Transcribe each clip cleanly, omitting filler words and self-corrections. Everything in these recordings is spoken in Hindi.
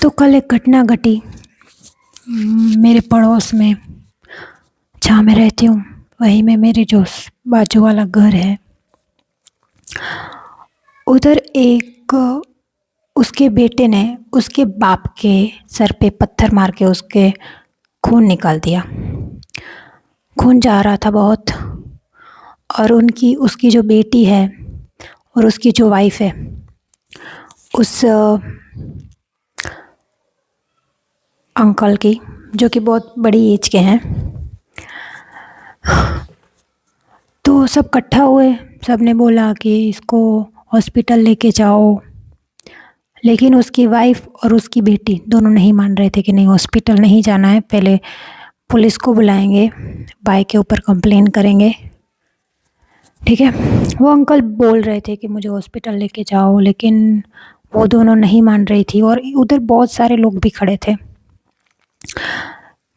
तो कल एक घटना घटी मेरे पड़ोस में, जहाँ मैं रहती हूँ वहीं में मेरे जो बाजू वाला घर है, उधर एक उसके बेटे ने उसके बाप के सर पे पत्थर मार के उसके खून निकाल दिया। खून जा रहा था बहुत। और उनकी उसकी जो बेटी है और उसकी जो वाइफ है, उस अंकल की, जो कि बहुत बड़ी एज के हैं, तो सब इकट्ठा हुए। सब ने बोला कि इसको हॉस्पिटल लेके जाओ, लेकिन उसकी वाइफ और उसकी बेटी दोनों नहीं मान रहे थे कि नहीं, हॉस्पिटल नहीं जाना है, पहले पुलिस को बुलाएंगे, बाइक के ऊपर कंप्लेन करेंगे। ठीक है, वो अंकल बोल रहे थे कि मुझे हॉस्पिटल लेके जाओ, लेकिन वो दोनों नहीं मान रही थी। और उधर बहुत सारे लोग भी खड़े थे।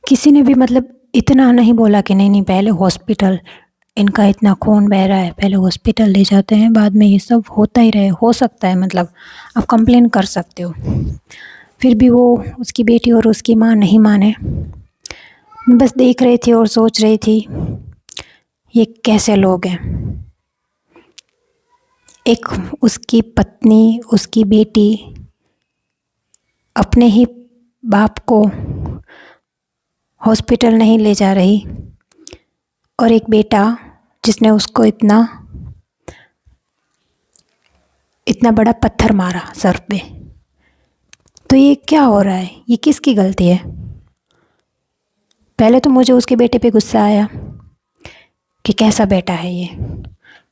किसी ने भी मतलब इतना नहीं बोला कि नहीं नहीं, पहले हॉस्पिटल, इनका इतना खून बह रहा है, पहले हॉस्पिटल ले जाते हैं, बाद में ये सब होता ही रहे, हो सकता है, मतलब आप कंप्लेन कर सकते हो। फिर भी वो उसकी बेटी और उसकी माँ नहीं माने। मैं बस देख रही थी और सोच रही थी, ये कैसे लोग हैं। एक उसकी पत्नी, उसकी बेटी अपने ही बाप को हॉस्पिटल नहीं ले जा रही, और एक बेटा जिसने उसको इतना इतना बड़ा पत्थर मारा सर पे। तो ये क्या हो रहा है, ये किसकी गलती है? पहले तो मुझे उसके बेटे पे गुस्सा आया कि कैसा बेटा है ये,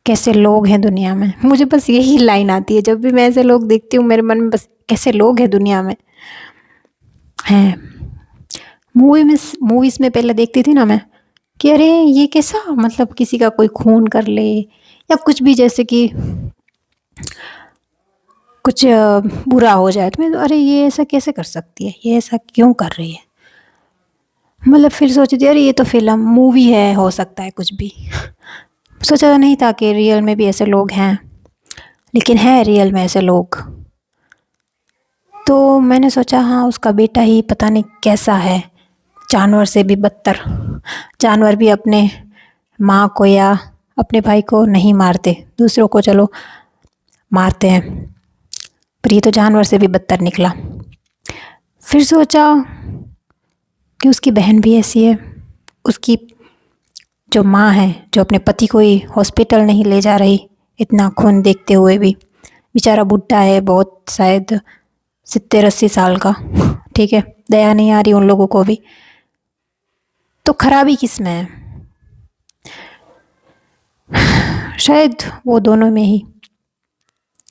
कैसे लोग हैं दुनिया में। मुझे बस यही लाइन आती है जब भी मैं ऐसे लोग देखती हूँ, मेरे मन में बस कैसे लोग हैं दुनिया में हैं। मूवीज़ में पहले देखती थी ना मैं, कि अरे ये कैसा, मतलब किसी का कोई खून कर ले या कुछ भी, जैसे कि कुछ बुरा हो जाए, तो मैं अरे ये ऐसा कैसे कर सकती है, ये ऐसा क्यों कर रही है। मतलब फिर सोची थी, अरे ये तो फिल्म मूवी है, हो सकता है कुछ भी। सोचा नहीं था कि रियल में भी ऐसे लोग हैं, लेकिन है रियल में ऐसे लोग। तो मैंने सोचा हाँ, उसका बेटा ही पता नहीं कैसा है, जानवर से भी बदतर। जानवर भी अपने माँ को या अपने भाई को नहीं मारते, दूसरों को चलो मारते हैं, पर ये तो जानवर से भी बदतर निकला। फिर सोचा कि उसकी बहन भी ऐसी है, उसकी जो माँ है, जो अपने पति को ही हॉस्पिटल नहीं ले जा रही, इतना खून देखते हुए भी। बेचारा बुढ़ा है बहुत, शायद 70-80 साल का। ठीक है, दया नहीं आ रही उन लोगों को भी। तो खराबी किस में है? शायद वो दोनों में ही,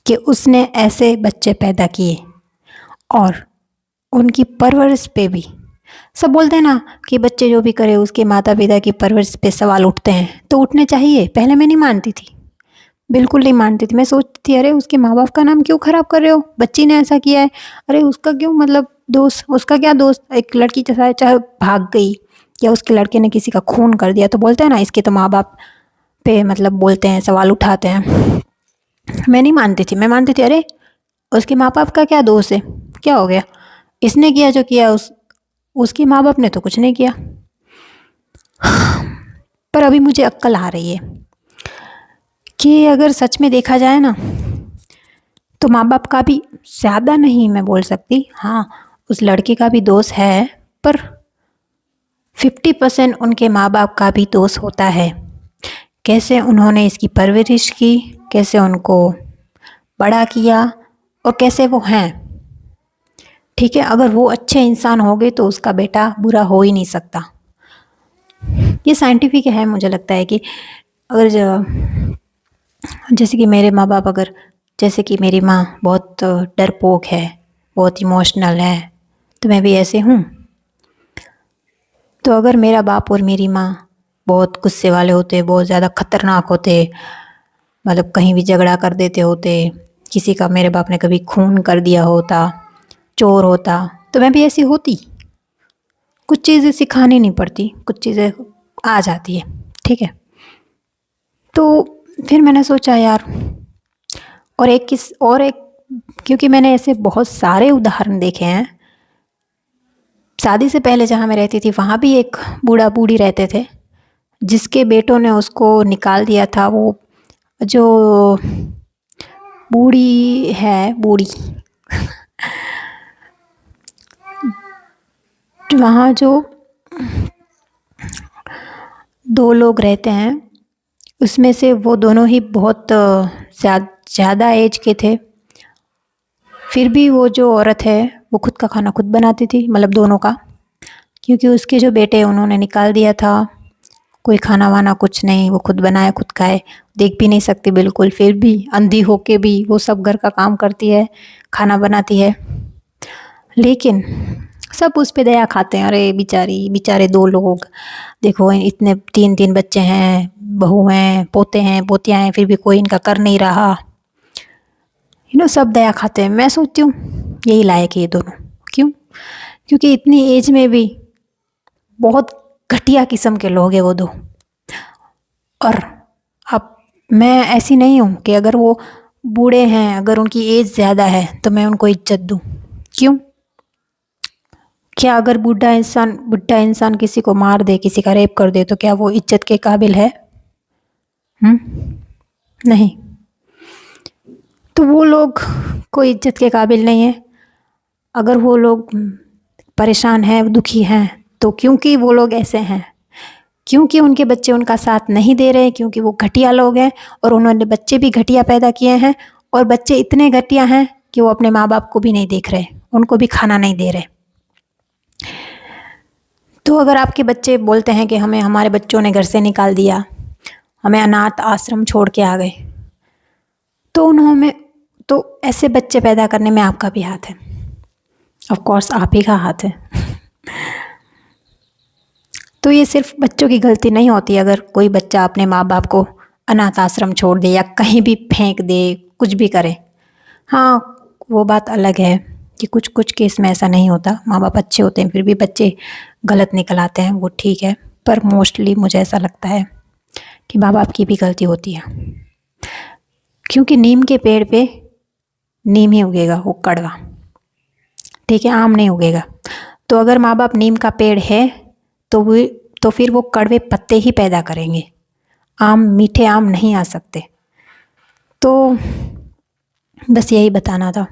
कि उसने ऐसे बच्चे पैदा किए, और उनकी परवरिश पे भी सब बोलते हैं ना कि बच्चे जो भी करे उसके माता पिता की परवरिश पे सवाल उठते हैं, तो उठने चाहिए। पहले मैं नहीं मानती थी, बिल्कुल नहीं मानती थी। मैं सोचती थी अरे उसके माँ बाप का नाम क्यों खराब कर रहे हो, बच्ची ने ऐसा किया है, अरे उसका क्यों, मतलब दोस्त, उसका क्या दोस्त, एक लड़की चाहे चाहे भाग गई या उसके लड़के ने किसी का खून कर दिया, तो बोलते हैं ना इसके तो माँ बाप पे मतलब बोलते हैं, सवाल उठाते हैं। मैं नहीं मानती थी, मैं मानती थी अरे उसके माँ बाप का क्या दोष है, क्या हो गया, इसने किया जो किया, उसके माँ बाप ने तो कुछ नहीं किया। पर अभी मुझे अक्ल आ रही है कि अगर सच में देखा जाए ना, तो माँ बाप का भी ज़्यादा नहीं मैं बोल सकती, हाँ उस लड़के का भी दोष है, पर 50% उनके माँ बाप का भी दोष होता है। कैसे उन्होंने इसकी परवरिश की, कैसे उनको बड़ा किया, और कैसे वो हैं। ठीक है, अगर वो अच्छे इंसान हो गए तो उसका बेटा बुरा हो ही नहीं सकता। ये साइंटिफिक है, मुझे लगता है कि अगर जैसे कि मेरे माँ बाप, अगर जैसे कि मेरी माँ बहुत डरपोक है, बहुत इमोशनल है, तो मैं भी ऐसे हूँ। तो अगर मेरा बाप और मेरी माँ बहुत गुस्से वाले होते, बहुत ज़्यादा खतरनाक होते, मतलब कहीं भी झगड़ा कर देते होते, किसी का मेरे बाप ने कभी खून कर दिया होता, चोर होता, तो मैं भी ऐसी होती। कुछ चीज़ें सिखानी नहीं पड़ती, कुछ चीज़ें आ जाती है। ठीक है, तो फिर मैंने सोचा यार, और एक, क्योंकि मैंने ऐसे बहुत सारे उदाहरण देखे हैं शादी से पहले जहाँ मैं रहती थी वहाँ भी एक बूढ़ा बूढ़ी रहते थे, जिसके बेटों ने उसको निकाल दिया था। वो जो बूढ़ी है, बूढ़ी वहाँ जो 2 लोग रहते हैं, उसमें से वो दोनों ही बहुत ज़्यादा एज के थे। फिर भी वो जो औरत है वो खुद का खाना खुद बनाती थी, मतलब दोनों का, क्योंकि उसके जो बेटे उन्होंने निकाल दिया था। कोई खाना वाना कुछ नहीं, वो खुद बनाए खुद खाए, देख भी नहीं सकती बिल्कुल, फिर भी अंधी होके भी वो सब घर का काम करती है, खाना बनाती है। लेकिन सब उस पे दया खाते हैं, अरे बेचारी, बेचारे 2 लोग, देखो इतने 3-3 बच्चे हैं, बहू हैं, पोते हैं, पोतियाँ हैं, फिर भी कोई इनका कर नहीं रहा। सब दया खाते हैं। मैं सोचती हूँ यही लायक है ये दोनों। क्यों? क्योंकि इतनी एज में भी बहुत घटिया किस्म के लोग हैं वो 2। और अब मैं ऐसी नहीं हूँ कि अगर वो बूढ़े हैं, अगर उनकी एज ज़्यादा है तो मैं उनको इज्जत दूँ। क्यों? क्या अगर बुढ़ा इंसान किसी को मार दे, किसी का रेप कर दे, तो क्या वो इज्जत के काबिल है? नहीं। तो वो लोग कोई इज्जत के काबिल नहीं है। अगर वो लोग परेशान हैं, दुखी हैं, तो क्योंकि वो लोग ऐसे हैं, क्योंकि उनके बच्चे उनका साथ नहीं दे रहे, क्योंकि वो घटिया लोग हैं और उन्होंने बच्चे भी घटिया पैदा किए हैं, और बच्चे इतने घटिया हैं कि वो अपने माँ बाप को भी नहीं देख रहे, उनको भी खाना नहीं दे रहे। तो अगर आपके बच्चे बोलते हैं कि हमें हमारे बच्चों ने घर से निकाल दिया, हमें अनाथ आश्रम छोड़ के आ गए, तो उन्होंने, तो ऐसे बच्चे पैदा करने में आपका भी हाथ है। ऑफ कोर्स आप ही का हाथ है। तो ये सिर्फ बच्चों की गलती नहीं होती अगर कोई बच्चा अपने माँ बाप को अनाथ आश्रम छोड़ दे या कहीं भी फेंक दे, कुछ भी करे। हाँ, वो बात अलग है कि कुछ कुछ केस में ऐसा नहीं होता, माँ बाप अच्छे होते हैं फिर भी बच्चे गलत निकल आते हैं, वो ठीक है। पर मोस्टली मुझे ऐसा लगता है कि माँ बाप की भी गलती होती है, क्योंकि नीम के पेड़ पे नीम ही उगेगा, वो कड़वा, ठीक है, आम नहीं उगेगा। तो अगर माँ बाप नीम का पेड़ है तो फिर वो कड़वे पत्ते ही पैदा करेंगे, आम, मीठे आम नहीं आ सकते। तो बस यही बताना था।